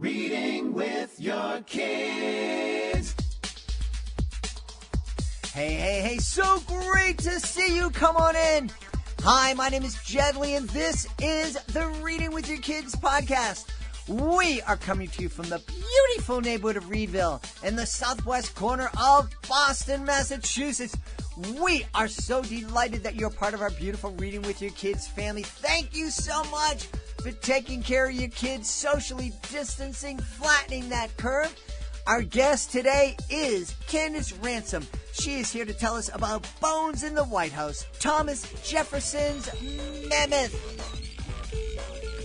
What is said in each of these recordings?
Reading with your kids. Hey, so great to see you. Come on in. Hi, my name is Jedley, and this is the Reading with Your Kids podcast. We are coming to you from the beautiful neighborhood of Reedville in the southwest corner of Boston, Massachusetts. We are so delighted that you're part of our beautiful Reading with Your Kids family. Thank you so much for taking care of your kids, socially distancing, flattening that curve. Our guest today is Candice Ransom. She is here to tell us about Bones in the White House, Thomas Jefferson's Mammoth.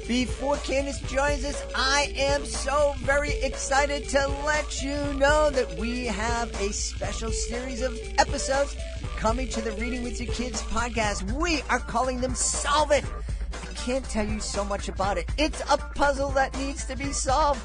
Before Candice joins us, I am so very excited to let you know that we have a special series of episodes coming to the Reading with Your Kids podcast. We are calling them Solve It. I can't tell you so much about it. It's a puzzle that needs to be solved.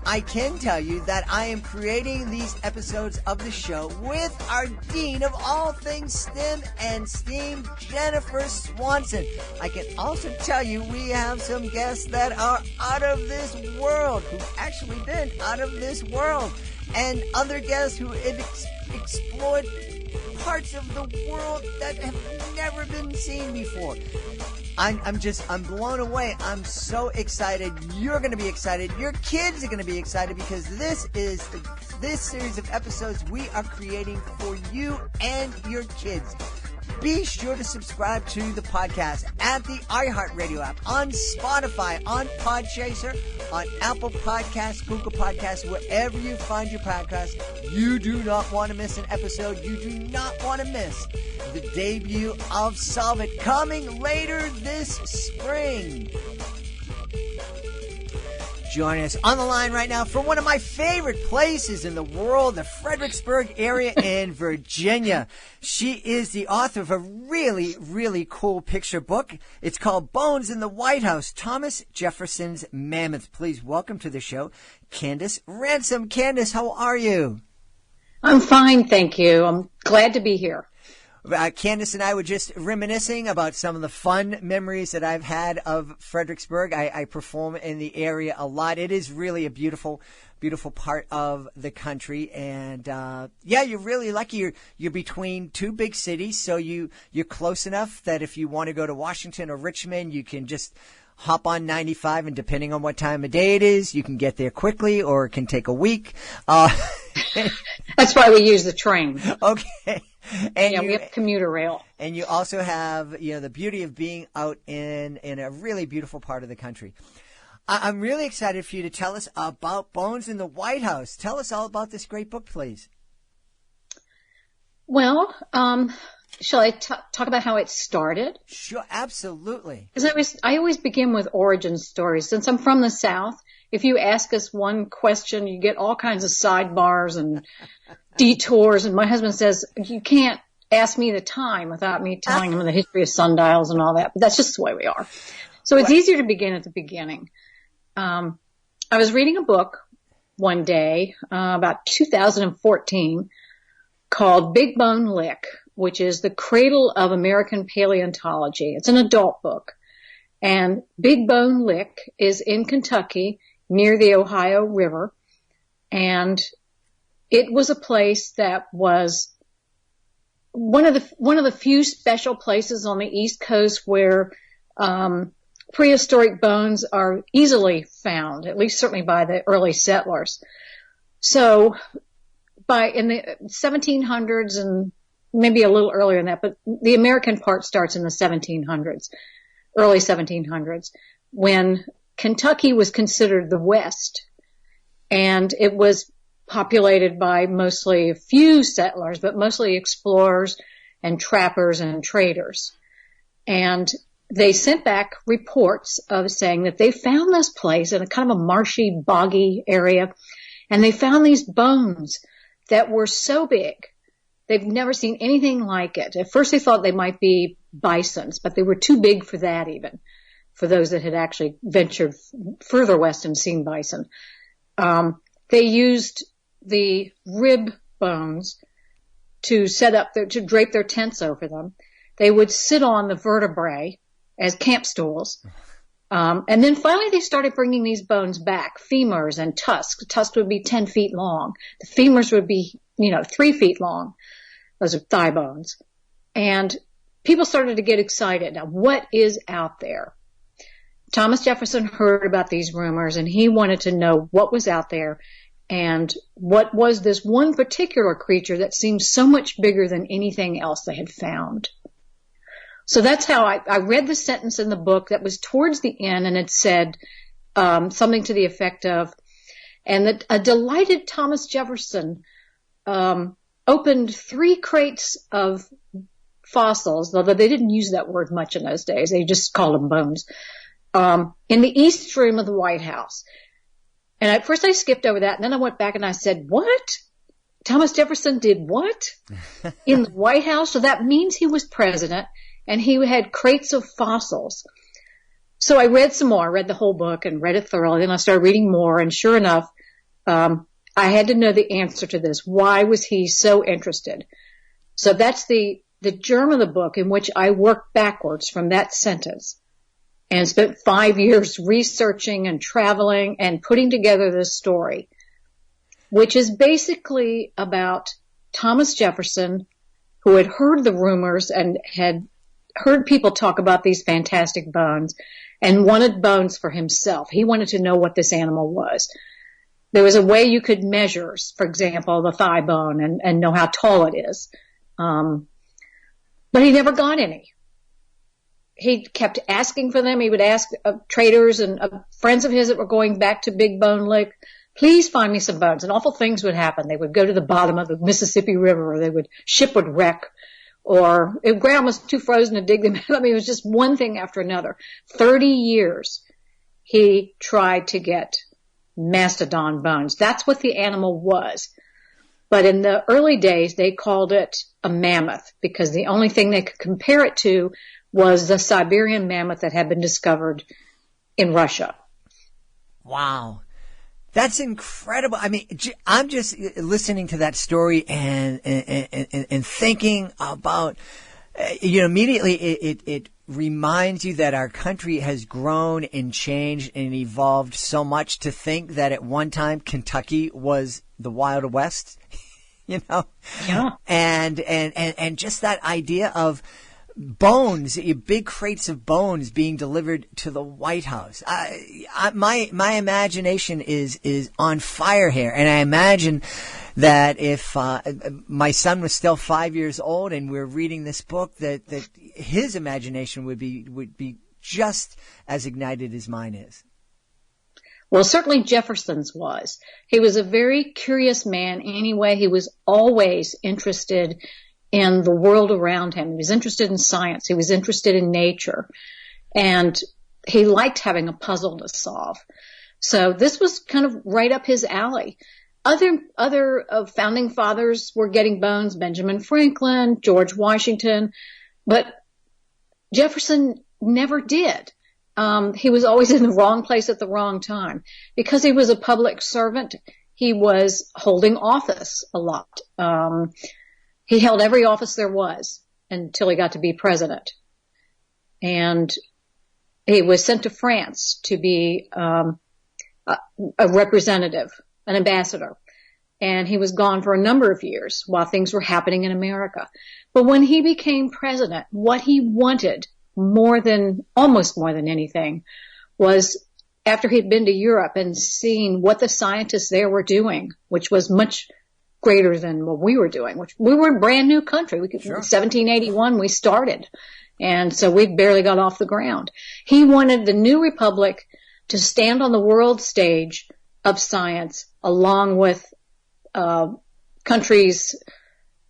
I can tell you that I am creating these episodes of the show with our Dean of all things STEM and STEAM, Jennifer Swanson. I can also tell you we have some guests that are out of this world, who've actually been out of this world, and other guests who explored parts of the world that have never been seen before. I'm blown away. I'm so excited. You're going to be excited. Your kids are going to be excited because this series of episodes we are creating for you and your kids. Be sure to subscribe to the podcast at the iHeartRadio app, on Spotify, on Podchaser, on Apple Podcasts, Google Podcasts, wherever you find your podcast. You do not want to miss an episode. You do not want to miss the debut of Solve It, coming later this spring. Joining us on the line right now from one of my favorite places in the world, the Fredericksburg area in Virginia. She is the author of a really, really cool picture book. It's called Bones in the White House, Thomas Jefferson's Mammoth. Please welcome to the show, Candice Ransom. Candice, how are you? I'm fine, thank you. I'm glad to be here. Candice and I were just reminiscing about some of the fun memories that I've had of Fredericksburg. I perform in the area a lot. It is really a beautiful, beautiful part of the country. And, you're really lucky. You're between two big cities. So you're close enough that if you want to go to Washington or Richmond, you can just hop on 95, and depending on what time of day it is, you can get there quickly, or it can take a week. That's why we use the train. Okay. And we have commuter rail. And you also have, the beauty of being out in a really beautiful part of the country. I'm really excited for you to tell us about Bones in the White House. Tell us all about this great book, please. Well, shall I talk about how it started? Sure, absolutely. Because I always begin with origin stories. Since I'm from the South, if you ask us one question, you get all kinds of sidebars and detours. And my husband says, you can't ask me the time without me telling him the history of sundials and all that. But that's just the way we are. So it's easier to begin at the beginning. I was reading a book one day, about 2014, called Big Bone Lick, which is the cradle of American paleontology. It's an adult book. And Big Bone Lick is in Kentucky near the Ohio River. And it was a place that was one of the few special places on the East Coast where prehistoric bones are easily found, at least certainly by the early settlers. So in the 1700s, and maybe a little earlier than that, but the American part starts in the 1700s, early 1700s, when Kentucky was considered the West, and it was populated by mostly a few settlers, but mostly explorers and trappers and traders. And they sent back reports of saying that they found this place in a kind of a marshy, boggy area, and they found these bones that were so big. They've never seen anything like it. At first they thought they might be bisons, but they were too big for that even, for those that had actually ventured further west and seen bison. They used the rib bones to to drape their tents over them. They would sit on the vertebrae as camp stools. And then finally they started bringing these bones back, femurs and tusks. Tusks would be 10 feet long. The femurs would be, 3 feet long. Those are thigh bones. And people started to get excited. Now, what is out there? Thomas Jefferson heard about these rumors, and he wanted to know what was out there and what was this one particular creature that seemed so much bigger than anything else they had found. So that's how I read the sentence in the book that was towards the end, and it said something to the effect of, and that a delighted Thomas Jefferson opened 3 crates of fossils, although they didn't use that word much in those days. They just called them bones, in the East Room of the White House. And at first I skipped over that, and then I went back and I said, what? Thomas Jefferson did what? In the White House? So that means he was president, and he had crates of fossils. So I read some more. I read the whole book and read it thoroughly, and I started reading more, and sure enough, I had to know the answer to this. Why was he so interested? So that's the germ of the book, in which I worked backwards from that sentence and spent 5 years researching and traveling and putting together this story, which is basically about Thomas Jefferson, who had heard the rumors and had heard people talk about these fantastic bones and wanted bones for himself. He wanted to know what this animal was. There was a way you could measure, for example, the thigh bone and know how tall it is. But he never got any. He kept asking for them. He would ask traders and friends of his that were going back to Big Bone Lick, please find me some bones. And awful things would happen. They would go to the bottom of the Mississippi River, or ship would wreck, or if ground was too frozen to dig them out. I mean, it was just one thing after another. 30 years he tried to get mastodon bones. That's what the animal was. But in the early days, they called it a mammoth because the only thing they could compare it to was the Siberian mammoth that had been discovered in Russia. Wow. That's incredible. I mean, I'm just listening to that story and thinking about, immediately it reminds you that our country has grown and changed and evolved so much, to think that at one time Kentucky was the Wild West, Yeah. And just that idea of bones, big crates of bones being delivered to the White House. My imagination is on fire here, and I imagine that if my son was still 5 years old and we're reading this book, that his imagination would be just as ignited as mine is. Well, certainly Jefferson's was. He was a very curious man anyway. He was always interested in the world around him. He was interested in science. He was interested in nature. And he liked having a puzzle to solve. So this was kind of right up his alley. Other founding fathers were getting bones, Benjamin Franklin, George Washington, but Jefferson never did. He was always in the wrong place at the wrong time. Because he was a public servant, he was holding office a lot. He held every office there was until he got to be president. And he was sent to France to be a representative, an ambassador. And he was gone for a number of years while things were happening in America. But when he became president, what he wanted almost more than anything, was after he'd been to Europe and seen what the scientists there were doing, which was much greater than what we were doing, which we were a brand new country. Sure. 1781 we started. And so we barely got off the ground. He wanted the new republic to stand on the world stage of science along with countries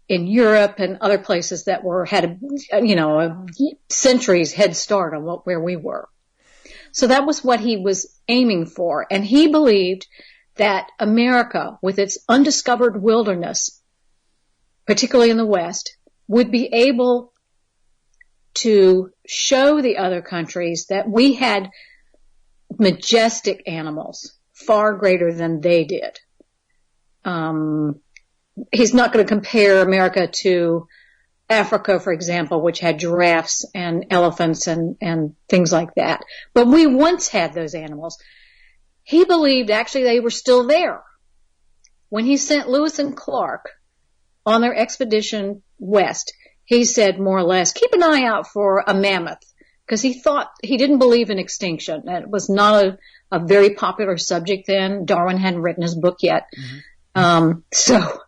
in Europe and other places that had a centuries head start on where we were. So that was what he was aiming for. And he believed that America, with its undiscovered wilderness, particularly in the West, would be able to show the other countries that we had majestic animals, far greater than they did. He's not going to compare America to Africa, for example, which had giraffes and elephants and things like that. But we once had those animals. He believed actually they were still there. When he sent Lewis and Clark on their expedition west, he said more or less, keep an eye out for a mammoth, because he didn't believe in extinction. It was not a very popular subject then. Darwin hadn't written his book yet. So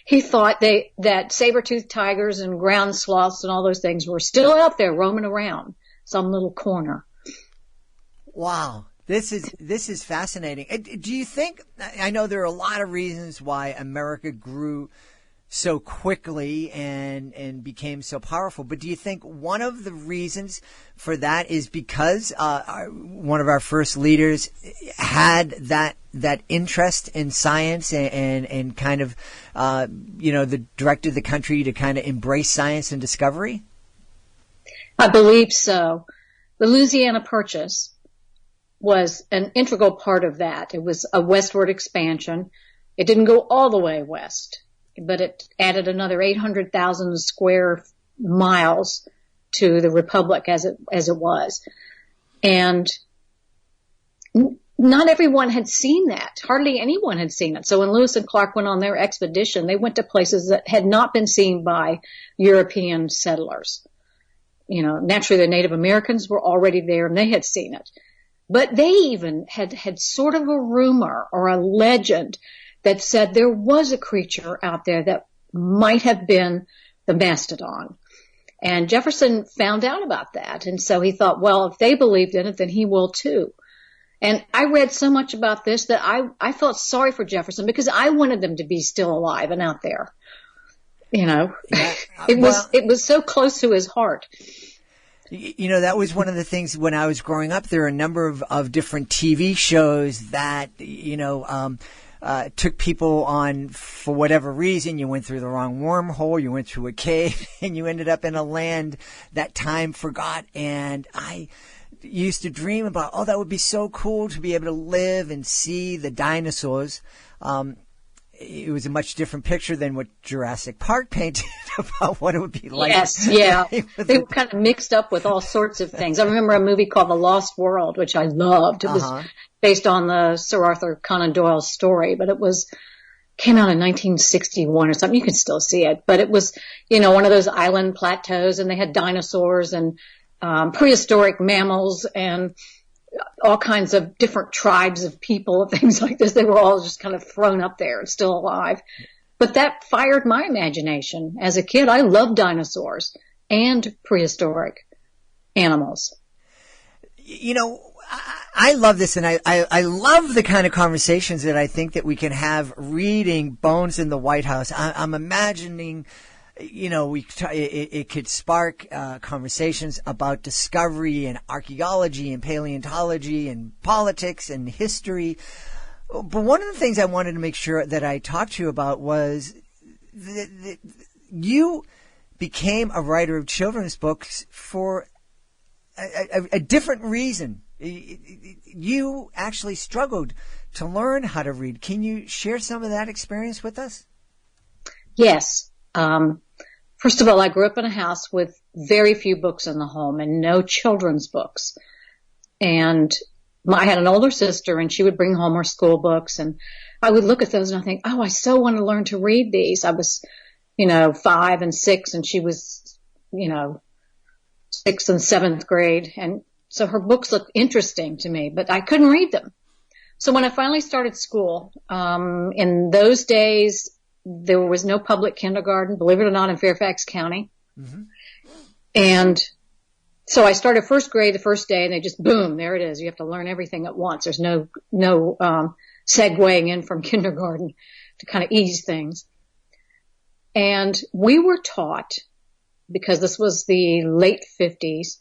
he thought that saber-toothed tigers and ground sloths and all those things were still out there roaming around some little corner. Wow. This is fascinating. Do you think, I know there are a lot of reasons why America grew so quickly and became so powerful, but do you think one of the reasons for that is because one of our first leaders had that interest in science and kind of directed the country to kind of embrace science and discovery? I believe so. The Louisiana Purchase was an integral part of that. It was a westward expansion. It didn't go all the way west, but it added another 800,000 square miles to the Republic as it was. And not everyone had seen that. Hardly anyone had seen it. So when Lewis and Clark went on their expedition, they went to places that had not been seen by European settlers. Naturally the Native Americans were already there and they had seen it. But they even had sort of a rumor or a legend that said there was a creature out there that might have been the mastodon. And Jefferson found out about that. And so he thought, well, if they believed in it, then he will too. And I read so much about this that I felt sorry for Jefferson because I wanted them to be still alive and out there. Yeah. It was so close to his heart. That was one of the things when I was growing up. There are a number of different TV shows that, took people on for whatever reason. You went through the wrong wormhole, you went through a cave, and you ended up in a land that time forgot. And I used to dream about, that would be so cool to be able to live and see the dinosaurs. It was a much different picture than what Jurassic Park painted about what it would be like. Yes, yeah. They were kind of mixed up with all sorts of things. I remember a movie called The Lost World, which I loved. It was based on the Sir Arthur Conan Doyle story, but came out in 1961 or something. You can still see it, but it was, one of those island plateaus, and they had dinosaurs and prehistoric mammals and all kinds of different tribes of people and things like this. They were all just kind of thrown up there and still alive. But that fired my imagination. As a kid, I loved dinosaurs and prehistoric animals. I love this, and I love the kind of conversations that I think that we can have reading Bones in the White House. I'm imagining, it could spark conversations about discovery and archaeology and paleontology and politics and history. But one of the things I wanted to make sure that I talked to you about was that you became a writer of children's books for a different reason. You actually struggled to learn how to read. Can you share some of that experience with us? Yes. First of all, I grew up in a house with very few books in the home and no children's books. And I had an older sister, and she would bring home her school books, and I would look at those and I think, I so want to learn to read these. I was, 5 and 6, and she was, 6th and 7th grade. And so her books looked interesting to me, but I couldn't read them. So when I finally started school, in those days, there was no public kindergarten, believe it or not, in Fairfax County. Mm-hmm. And so I started first grade the first day, and they just, boom, there it is. You have to learn everything at once. There's no segueing in from kindergarten to kind of ease things. And we were taught, because this was the late 50s,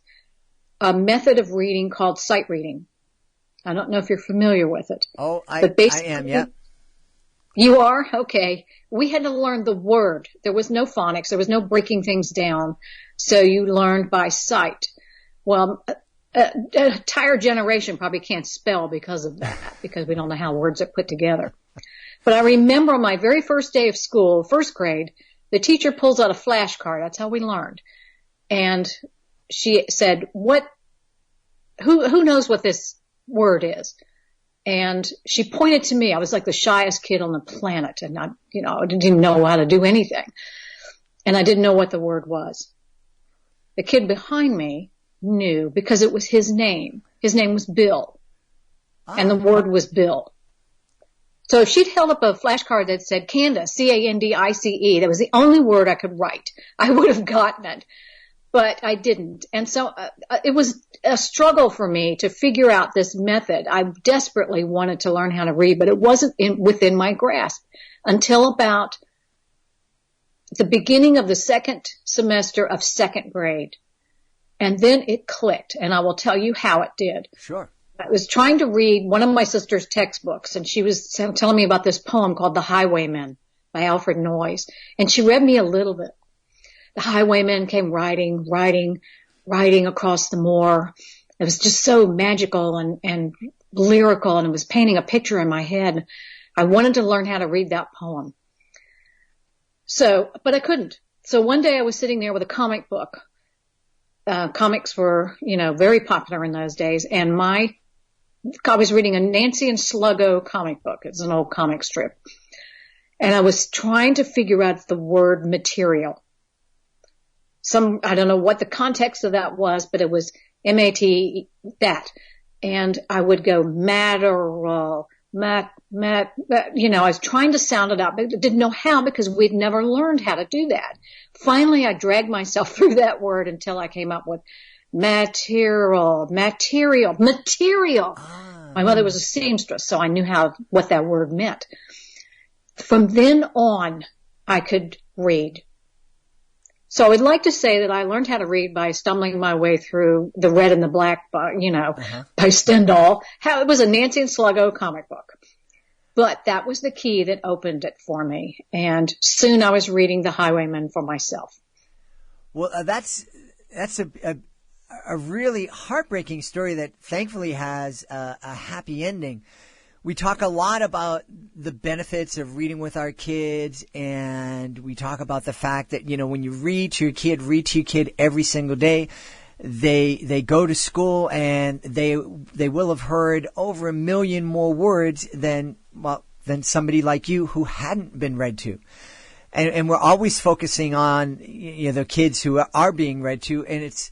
a method of reading called sight reading. I don't know if you're familiar with it. Oh, I am, yeah. You are? Okay. We had to learn the word. There was no phonics. There was no breaking things down. So you learned by sight. Well, an entire generation probably can't spell because of that, because we don't know how words are put together. But I remember my very first day of school, first grade, the teacher pulls out a flashcard. That's how we learned. And she said, who knows what this word is? And she pointed to me. I was like the shyest kid on the planet, and I didn't even know how to do anything. And I didn't know what the word was. The kid behind me knew because it was his name. His name was Bill. And the word was Bill. So if she'd held up a flashcard that said Candice, C-A-N-D-I-C-E, that was the only word I could write, I would have gotten it. But I didn't. And so it was a struggle for me to figure out this method. I desperately wanted to learn how to read, but it wasn't within my grasp until about the beginning of the second semester of second grade. And then it clicked, and I will tell you how it did. Sure. I was trying to read one of my sister's textbooks, and she was telling me about this poem called The Highwayman by Alfred Noyes. And she read me a little bit. The highwayman came riding across the moor. It was just so magical and lyrical, and it was painting a picture in my head. I wanted to learn how to read that poem. But I couldn't. So one day I was sitting there with a comic book. Comics were, very popular in those days, and I was reading a Nancy and Sluggo comic book. It's an old comic strip. And I was trying to figure out the word material. I don't know what the context of that was, but it was M-A-T, that. And I would go matteral, I was trying to sound it out, but didn't know how because we'd never learned how to do that. Finally, I dragged myself through that word until I came up with material. My mother was a seamstress, so I knew what that word meant. From then on, I could read. So I'd like to say that I learned how to read by stumbling my way through The Red and the Black, by Stendhal. It was a Nancy and Sluggo comic book. But that was the key that opened it for me. And soon I was reading The Highwayman for myself. Well, that's a really heartbreaking story that thankfully has a happy ending. We talk a lot about the benefits of reading with our kids, and we talk about the fact that, when you read to your kid every single day, they go to school and they will have heard over 1 million more words than somebody like you who hadn't been read to. And we're always focusing on, the kids who are being read to, and it's,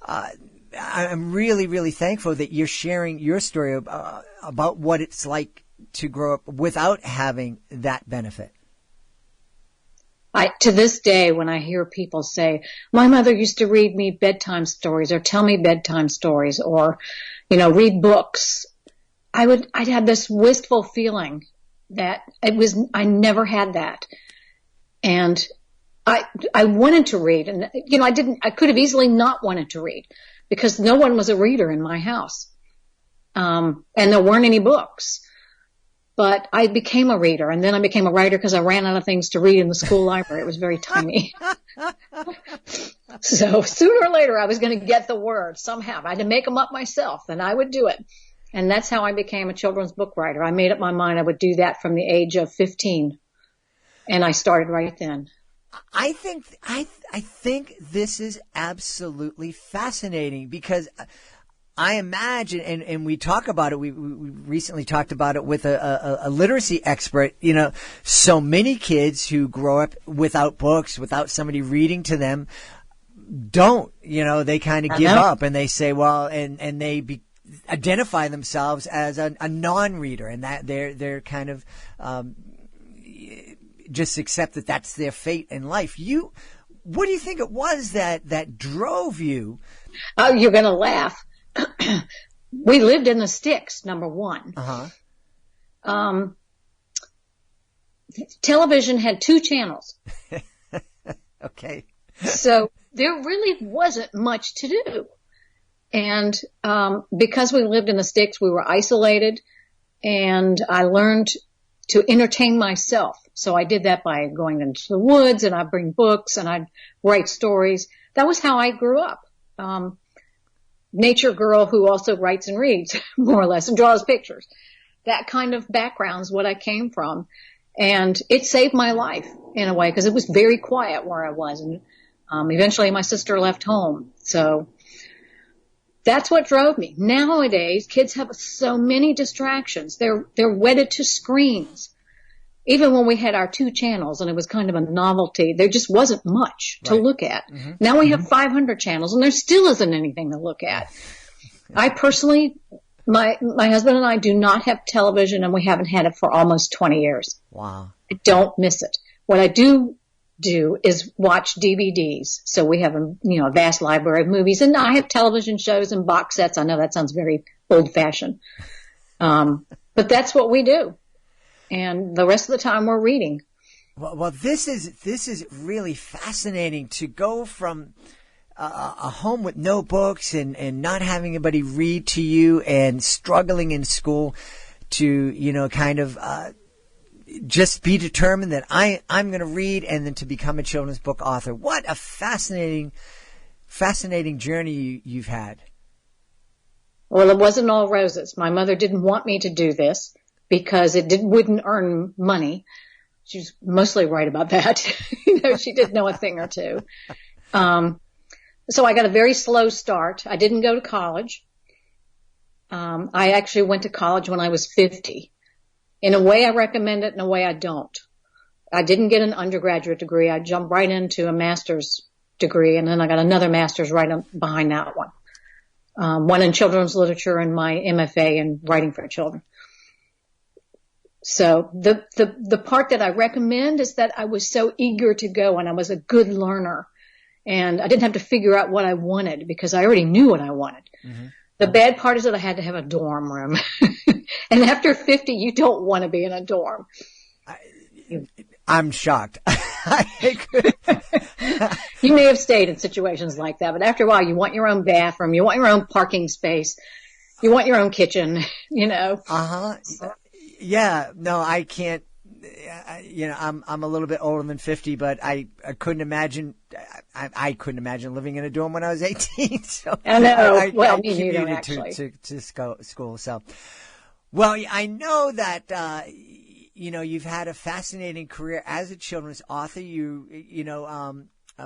I'm really, really thankful that you're sharing your story about what it's like to grow up without having that benefit. To this day, when I hear people say, my mother used to read me bedtime stories or tell me bedtime stories or, read books, I'd have this wistful feeling that I never had that. And I wanted to read, and, I could have easily not wanted to read because no one was a reader in my house. And there weren't any books. But I became a reader, and then I became a writer because I ran out of things to read in the school library. It was very tiny. So sooner or later, I was going to get the word somehow. I had to make them up myself, and I would do it. And that's how I became a children's book writer. I made up my mind I would do that from the age of 15, and I started right then. I think this is absolutely fascinating because I imagine, and we talk about it, we recently talked about it with a literacy expert, so many kids who grow up without books, without somebody reading to them, they kind of give up and they say, well, and they identify themselves as a non-reader, and that they're kind of, just accept that that's their fate in life. What do you think it was that drove you? Oh, you're going to laugh. We lived in the sticks, number one. Uh-huh. Television had 2 channels. Okay. So there really wasn't much to do. And because we lived in the sticks, we were isolated, and I learned to entertain myself. So I did that by going into the woods, and I'd bring books, and I'd write stories. That was how I grew up. Nature girl who also writes and reads, more or less, and draws pictures. That kind of background's what I came from. And it saved my life. in a way, because it was very quiet where I was. And eventually my sister left home. So that's what drove me. Nowadays, kids have so many distractions. They're wedded to screens. Even when we had our 2 channels and it was kind of a novelty, there just wasn't much to look at. Mm-hmm. Now we have 500 channels and there still isn't anything to look at. I personally, my husband and I do not have television, and we haven't had it for almost 20 years. Wow. I don't miss it. What I do is watch DVDs. So we have a vast library of movies, and I have television shows and box sets. I know that sounds very old fashioned. But that's what we do. And the rest of the time we're reading. Well, this is really fascinating to go from a home with no books and not having anybody read to you and struggling in school to, kind of, just be determined that I'm going to read, and then to become a children's book author. What a fascinating journey you've had. Well, it wasn't all roses. My mother didn't want me to do this because it wouldn't earn money. She was mostly right about that. She did know a thing or two. So I got a very slow start. I didn't go to college. I actually went to college when I was 50. In a way, I recommend it. In a way, I don't. I didn't get an undergraduate degree. I jumped right into a master's degree, and then I got another master's right behind that one. One in children's literature and my MFA in writing for children. So the part that I recommend is that I was so eager to go, and I was a good learner, and I didn't have to figure out what I wanted because I already knew what I wanted. Mm-hmm. The bad part is that I had to have a dorm room. And after 50, you don't want to be in a dorm. I'm shocked. You may have stayed in situations like that, but after a while, you want your own bathroom, you want your own parking space, you want your own kitchen, Uh-huh. Yeah, no, I can't. I'm a little bit older than 50, but I couldn't imagine. I couldn't imagine living in a dorm when I was 18. So I know. I me neither, actually. To school. So, well, I know that you've had a fascinating career as a children's author.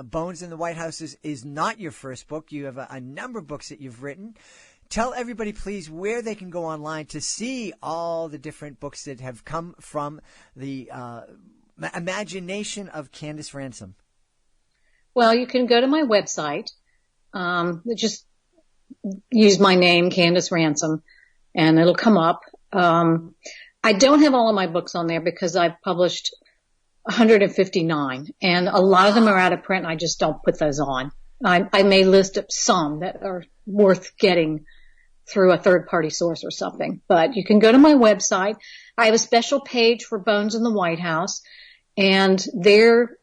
Bones in the White House is not your first book. You have a number of books that you've written. Tell everybody, please, where they can go online to see all the different books that have come from the imagination of Candice Ransom. Well, you can go to my website. Just use my name, Candice Ransom, and it'll come up. I don't have all of my books on there because I've published 159, and a lot of them are out of print, and I just don't put those on. I may list some that are worth getting through a third-party source or something. But you can go to my website. I have a special page for Bones in the White House, and there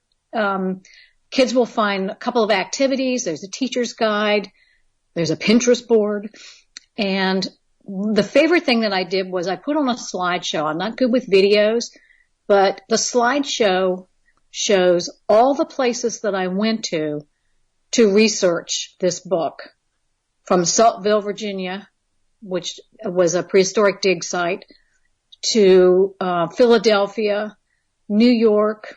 kids will find a couple of activities. There's a teacher's guide. There's a Pinterest board. And the favorite thing that I did was I put on a slideshow. I'm not good with videos, but the slideshow shows all the places that I went to research this book, from Saltville, Virginia, which was a prehistoric dig site, to Philadelphia, New York,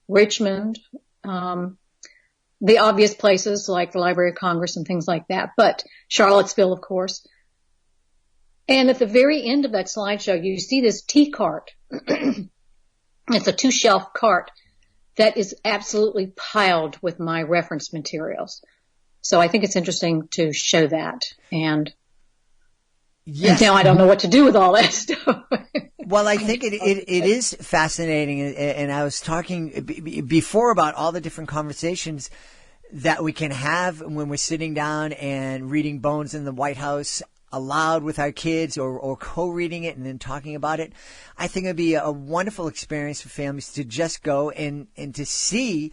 Richmond, the obvious places like the Library of Congress and things like that, but Charlottesville, of course. And at the very end of that slideshow, you see this tea cart. It's a 2-shelf cart that is absolutely piled with my reference materials. So I think it's interesting to show that. And now I don't know what to do with all that stuff. Well, I think it is fascinating. And I was talking before about all the different conversations that we can have when we're sitting down and reading Bones in the White House aloud with our kids, or co-reading it and then talking about it. I think it'd be a wonderful experience for families to just go and to see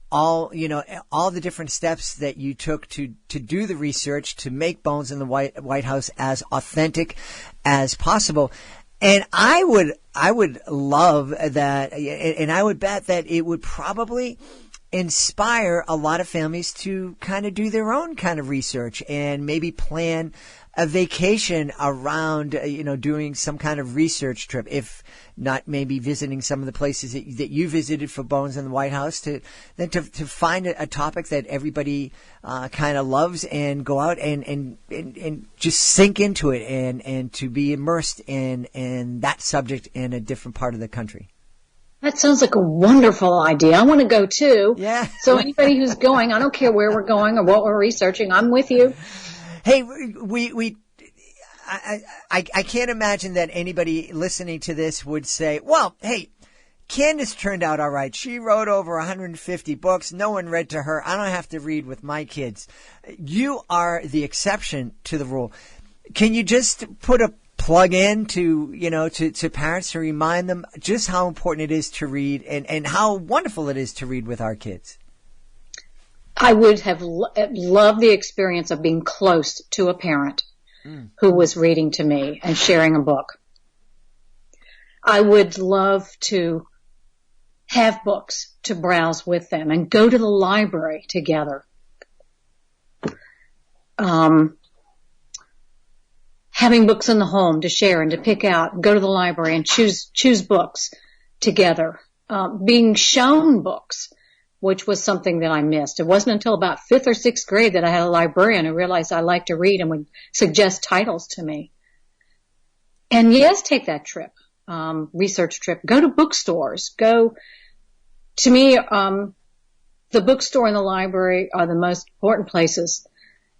all the different steps that you took to do the research to make Bones in the White House as authentic as possible. And I would love that, and I would bet that it would probably inspire a lot of families to kind of do their own kind of research and maybe plan a vacation around, doing some kind of research trip, if not maybe visiting some of the places that you visited for Bones in the White House, to find a topic that everybody kind of loves and go out and just sink into it and to be immersed in that subject in a different part of the country. That sounds like a wonderful idea. I want to go too. Yeah. So anybody who's going, I don't care where we're going or what we're researching, I'm with you. Hey, I can't imagine that anybody listening to this would say, well, hey, Candice turned out all right. She wrote over 150 books. No one read to her. I don't have to read with my kids. You are the exception to the rule. Can you just put a plug in to parents to remind them just how important it is to read and how wonderful it is to read with our kids? I would have loved the experience of being close to a parent who was reading to me and sharing a book. I would love to have books to browse with them and go to the library together. Having books in the home to share and to pick out, go to the library and choose books together. Being shown books, which was something that I missed. It wasn't until about 5th or 6th grade that I had a librarian who realized I liked to read and would suggest titles to me. And yes, take that trip, research trip. Go to bookstores. To me, the bookstore and the library are the most important places.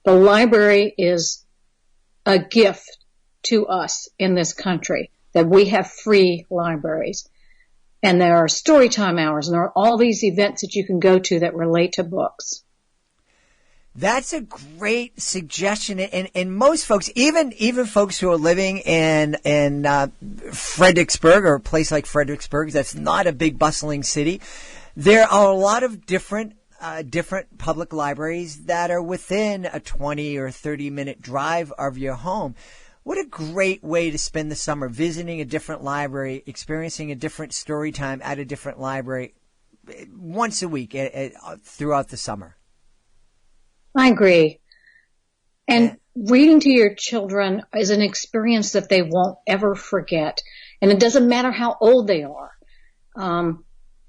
The library is a gift to us in this country that we have free libraries. And there are story time hours, and there are all these events that you can go to that relate to books. That's a great suggestion. And most folks, even folks who are living in Fredericksburg or a place like Fredericksburg, that's not a big bustling city, there are a lot of different public libraries that are within a 20 or 30-minute drive of your home. What a great way to spend the summer, visiting a different library, experiencing a different story time at a different library once a week throughout the summer. I agree. And reading to your children is an experience that they won't ever forget. And it doesn't matter how old they are.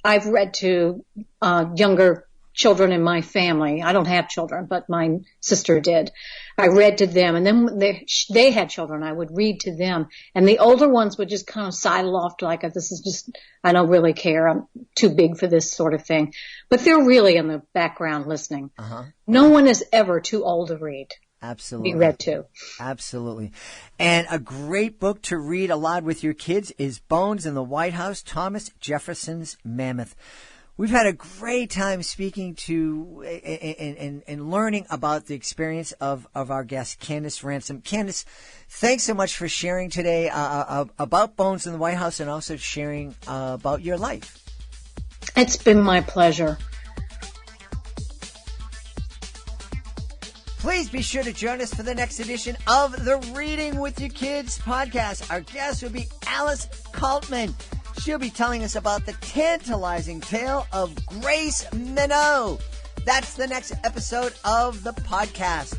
I've read to younger children in my family. I don't have children, but my sister did. I read to them, and then when they had children, I would read to them. And the older ones would just kind of sidle off to this is just, I don't really care. I'm too big for this sort of thing. But they're really in the background listening. Uh-huh. No one is ever too old to read. Absolutely. Be read to. Absolutely. And a great book to read aloud with your kids is Bones in the White House, Thomas Jefferson's Mammoth. We've had a great time speaking to and learning about the experience of our guest, Candice Ransom. Candice, thanks so much for sharing today about Bones in the White House and also sharing about your life. It's been my pleasure. Please be sure to join us for the next edition of the Reading with Your Kids podcast. Our guest will be Alice Kaltman. She'll be telling us about the tantalizing tale of Grace Minot. That's the next episode of the podcast.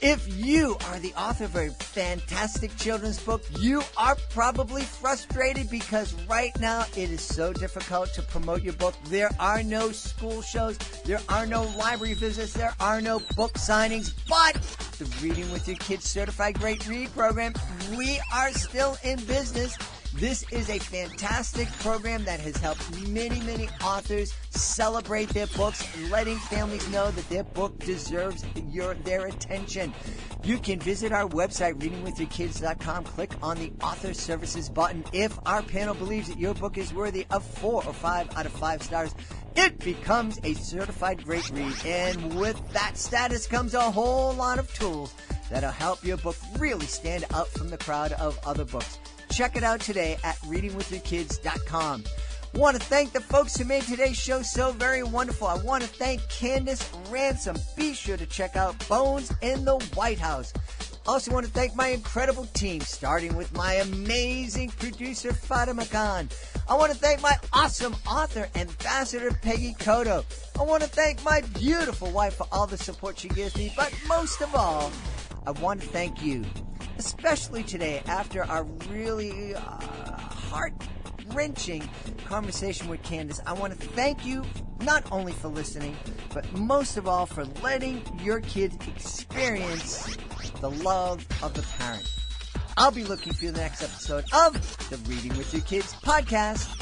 If you are the author of a fantastic children's book, you are probably frustrated because right now it is so difficult to promote your book. There are no school shows. There are no library visits. There are no book signings. But the Reading with Your Kids Certified Great Read program, we are still in business. This is a fantastic program that has helped many, many authors celebrate their books, letting families know that their book deserves their attention. You can visit our website, readingwithyourkids.com. Click on the Author Services button. If our panel believes that your book is worthy of 4 or 5 out of 5 stars, it becomes a certified great read. And with that status comes a whole lot of tools that'll help your book really stand out from the crowd of other books. Check it out today at readingwithyourkids.com. I want to thank the folks who made today's show so very wonderful. I want to thank Candice Ransom. Be sure to check out Bones in the White House. Also want to thank my incredible team, starting with my amazing producer, Fatima Khan. I want to thank my awesome author, Ambassador Peggy Cotto. I want to thank my beautiful wife for all the support she gives me. But most of all, I want to thank you, especially today after our really heart-wrenching conversation with Candice. I want to thank you not only for listening, but most of all for letting your kids experience the love of the parent. I'll be looking for you in the next episode of the Reading with Your Kids podcast.